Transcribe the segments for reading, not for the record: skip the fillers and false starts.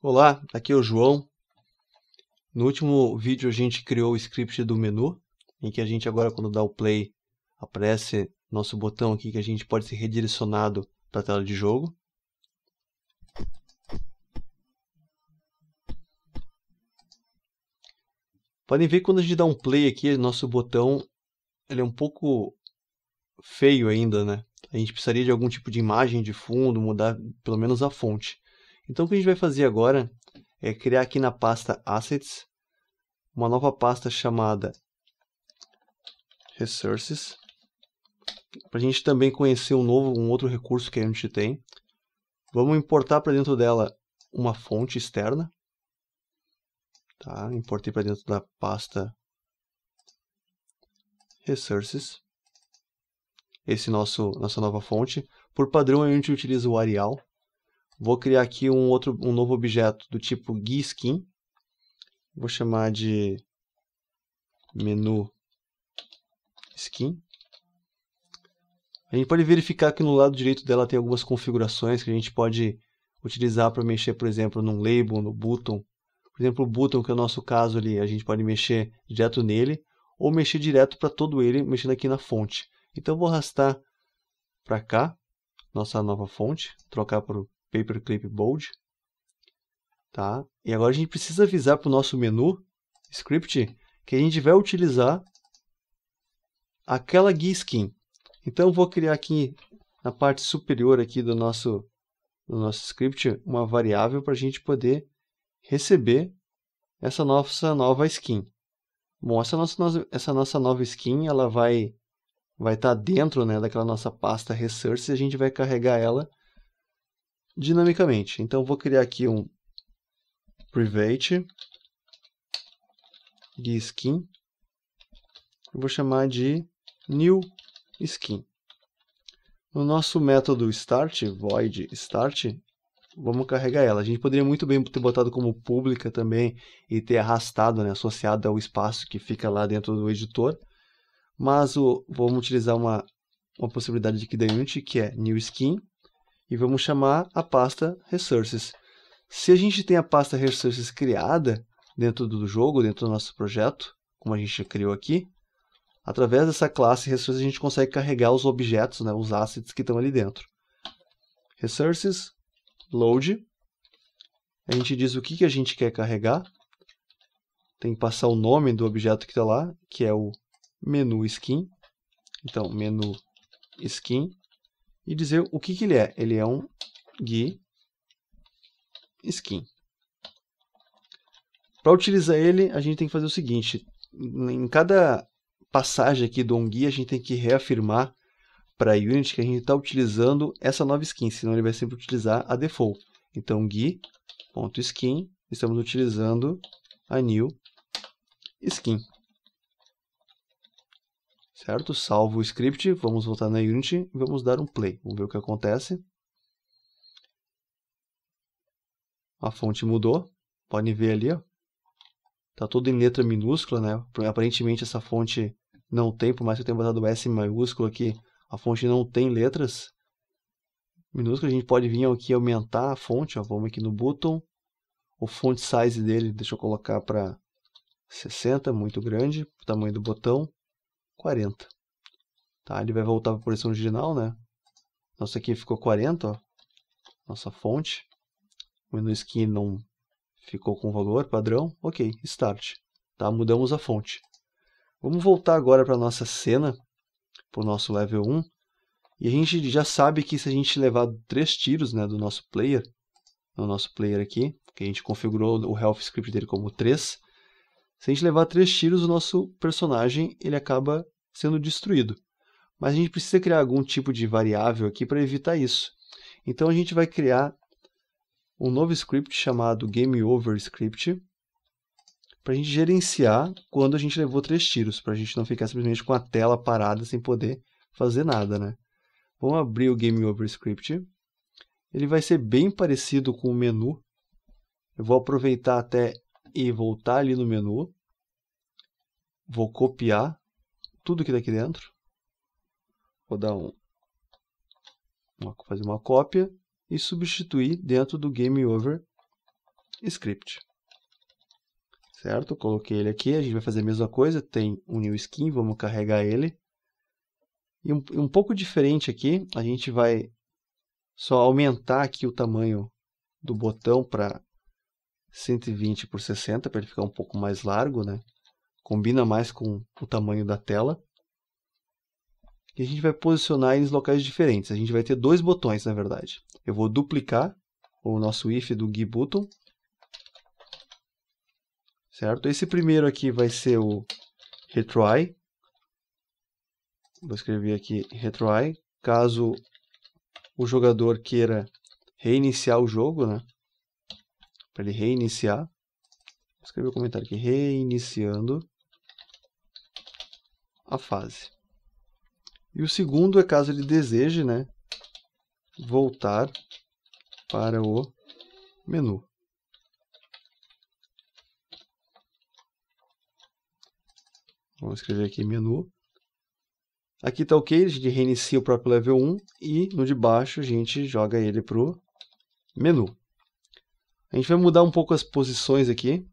Olá, aqui é o João. No último vídeo a gente criou o script do menu, em que a gente agora, quando dá o play, aparece nosso botão aqui que a gente pode ser redirecionado para a tela de jogo. Podem ver que quando a gente dá um play aqui, nosso botão ele é um pouco feio ainda, né? A gente precisaria de algum tipo de imagem de fundo, mudar pelo menos a fonte. Então o que a gente vai fazer agora é criar aqui na pasta Assets uma nova pasta chamada Resources, para a gente também conhecer um outro recurso que a Unity tem. Vamos importar para dentro dela uma fonte externa. Tá? Importei para dentro da pasta Resources. Esse nossa nova fonte. Por padrão a Unity utiliza o Arial. Vou criar aqui um novo objeto do tipo GUISkin. Vou chamar de menu skin. A gente pode verificar que no lado direito dela tem algumas configurações que a gente pode utilizar para mexer, por exemplo, num label, no button. Por exemplo, o button, que é o nosso caso ali, a gente pode mexer direto nele ou mexer direto para todo ele, mexendo aqui na fonte. Então eu vou arrastar para cá, nossa nova fonte, trocar para o Paperclip Bold. Tá? E agora a gente precisa avisar para o nosso menu, script, que a gente vai utilizar aquela GUISkin. Então eu vou criar aqui na parte superior aqui do nosso script uma variável para a gente poder receber essa nossa nova skin. Bom, essa nossa nova skin ela vai estar dentro, né, daquela nossa pasta Resources e a gente vai carregar ela dinamicamente. Então eu vou criar aqui um private GUISkin. Eu vou chamar de new skin. No nosso método start, void start, vamos carregar ela. A gente poderia muito bem ter botado como pública também e ter arrastado, né, associado ao espaço que fica lá dentro do editor. Mas vamos utilizar uma possibilidade aqui da Unity, que é new skin, e vamos chamar a pasta resources. Se a gente tem a pasta resources criada dentro do jogo, dentro do nosso projeto, como a gente criou aqui, através dessa classe resources a gente consegue carregar os objetos, né, os assets que estão ali dentro. Resources, load, a gente diz o que a gente quer carregar, tem que passar o nome do objeto que está lá, que é o menu skin, então menu skin, e dizer o que ele é. Ele é um GUISkin. Para utilizar ele, a gente tem que fazer o seguinte, em cada passagem aqui do OnGui, a gente tem que reafirmar para a Unity que a gente está utilizando essa nova skin, senão ele vai sempre utilizar a default. Então, GUI.skin, estamos utilizando a new skin. Certo? Salvo o script, vamos voltar na Unity e vamos dar um play. Vamos ver o que acontece. A fonte mudou, podem ver ali, ó. Tá tudo em letra minúscula, né? Aparentemente essa fonte não tem, por mais que eu tenha botado o S maiúsculo aqui, a fonte não tem letras minúsculas. A gente pode vir aqui aumentar a fonte, ó. Vamos aqui no button, o font size dele, deixa eu colocar para 60, muito grande, o tamanho do botão, 40. Tá? Ele vai voltar para a posição original, né? Nossa, aqui ficou 40, ó. Nossa fonte. O menu skin não ficou com o valor padrão. Ok, start. Tá? Mudamos a fonte. Vamos voltar agora para a nossa cena, para o nosso level 1. E a gente já sabe que se a gente levar 3 tiros, né, do nosso player, no nosso player aqui, que a gente configurou o health script dele como 3, se a gente levar 3 tiros, o nosso personagem ele acaba sendo destruído. Mas a gente precisa criar algum tipo de variável aqui para evitar isso. Então a gente vai criar um novo script chamado GameOverScript para a gente gerenciar quando a gente levou 3 tiros, para a gente não ficar simplesmente com a tela parada sem poder fazer nada, né? Vamos abrir o GameOverScript. Ele vai ser bem parecido com o menu. Eu vou aproveitar até e voltar ali no menu. Vou copiar tudo que está aqui dentro. Vou dar fazer uma cópia e substituir dentro do GameOver script. Certo? Coloquei ele aqui, a gente vai fazer a mesma coisa, tem um new skin, vamos carregar ele. E um pouco diferente aqui, a gente vai só aumentar aqui o tamanho do botão para 120 por 60, para ele ficar um pouco mais largo, né? Combina mais com o tamanho da tela. E a gente vai posicionar eles em locais diferentes. A gente vai ter dois botões, na verdade. Eu vou duplicar o nosso if do GuiButton. Certo? Esse primeiro aqui vai ser o retry. Vou escrever aqui retry. Caso o jogador queira reiniciar o jogo, né? Para ele reiniciar. Vou escrever o comentário aqui, reiniciando a fase. E o segundo é caso ele deseje, né, voltar para o menu. Vamos escrever aqui menu. Aqui está ok, a gente reinicia o próprio level 1 e no de baixo a gente joga ele para o menu. A gente vai mudar um pouco as posições aqui.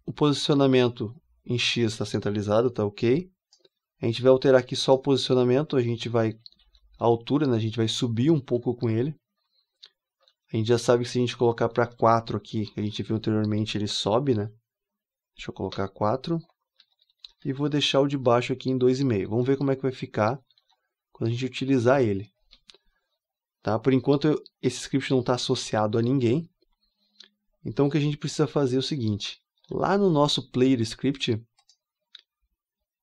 O posicionamento em X está centralizado, está ok. A gente vai alterar aqui só o posicionamento, a altura, né, a gente vai subir um pouco com ele. A gente já sabe que se a gente colocar para 4 aqui, que a gente viu anteriormente, ele sobe, né? Deixa eu colocar 4. E vou deixar o de baixo aqui em 2,5. Vamos ver como é que vai ficar quando a gente utilizar ele. Tá? Por enquanto, esse script não está associado a ninguém. Então, o que a gente precisa fazer é o seguinte. Lá no nosso player script,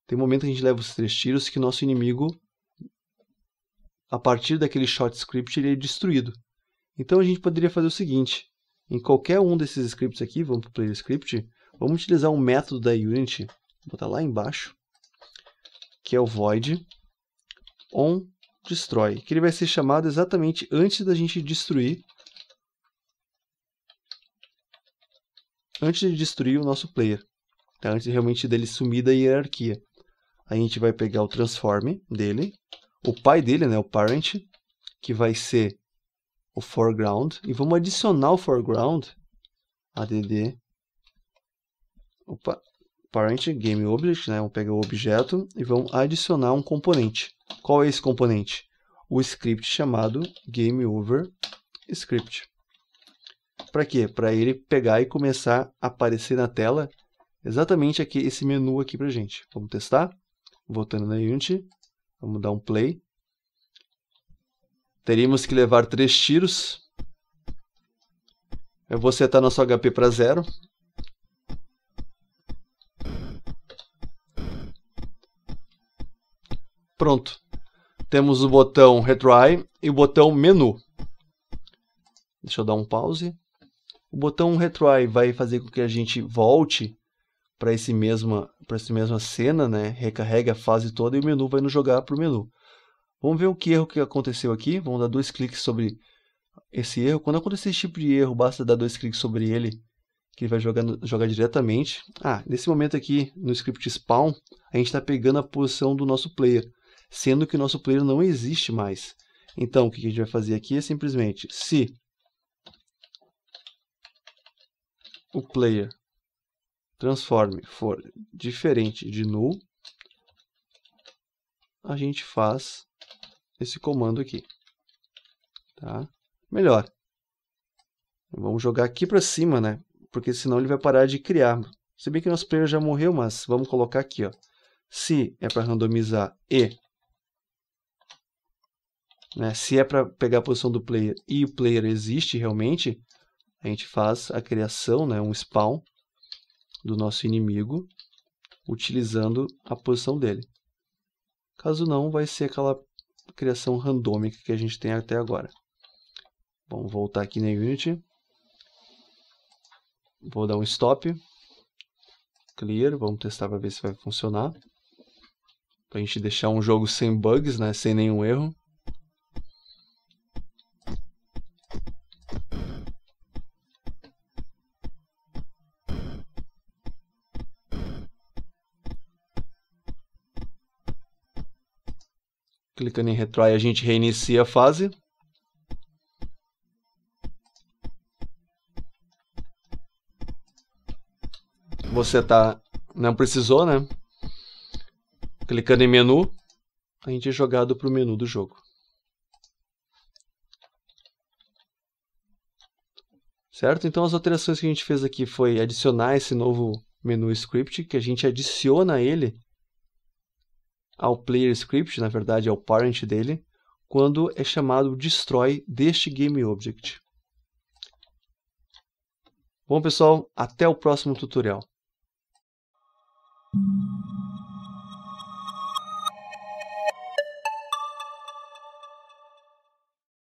tem um momento que a gente leva os 3 tiros que nosso inimigo, a partir daquele shot script, ele é destruído. Então, a gente poderia fazer o seguinte. Em qualquer um desses scripts aqui, vamos para o player script, vamos utilizar um método da Unity, vou botar lá embaixo, que é o void onDestroy, que ele vai ser chamado exatamente antes da gente destruir, o nosso player, tá? Antes realmente dele sumir da hierarquia. A gente vai pegar o transform dele, o pai dele, né, o parent, que vai ser o foreground, e vamos adicionar o foreground, add, parent game object, né? Vamos pegar o objeto e vamos adicionar um componente. Qual é esse componente? O script chamado GameOverScript. Para quê? Para ele pegar e começar a aparecer na tela exatamente aqui, esse menu aqui para gente. Vamos testar? Voltando na Unity, vamos dar um play. Teríamos que levar 3 tiros. Eu vou setar nosso HP para 0. Pronto. Temos o botão Retry e o botão Menu. Deixa eu dar um pause. O botão Retry vai fazer com que a gente volte para essa mesma cena, né? Recarrega a fase toda e o menu vai nos jogar para o menu. Vamos ver o erro que aconteceu aqui. Vamos dar 2 cliques sobre esse erro. Quando acontecer esse tipo de erro, basta dar 2 cliques sobre ele, que ele vai jogar diretamente. Nesse momento aqui, no script spawn, a gente está pegando a posição do nosso player, sendo que o nosso player não existe mais. Então, o que a gente vai fazer aqui é simplesmente, se o player transform for diferente de null, a gente faz esse comando aqui. Tá? Melhor. Vamos jogar aqui para cima, né? Porque senão ele vai parar de criar. Se bem que nosso player já morreu, mas vamos colocar aqui, ó. Se é para randomizar né, se é para pegar a posição do player e o player existe realmente, a gente faz a criação, né, um spawn do nosso inimigo, utilizando a posição dele. Caso não, vai ser aquela criação randômica que a gente tem até agora. Vamos voltar aqui na Unity. Vou dar um stop. Clear, vamos testar para ver se vai funcionar. Para a gente deixar um jogo sem bugs, né, sem nenhum erro. Clicando em Retry, a gente reinicia a fase. você não precisou, né? Clicando em menu, a gente é jogado para o menu do jogo. Certo? Então as alterações que a gente fez aqui foi adicionar esse novo menu script, que a gente adiciona ele ao player script, na verdade ao parent dele, quando é chamado destroy deste GameObject. Bom pessoal, até o próximo tutorial.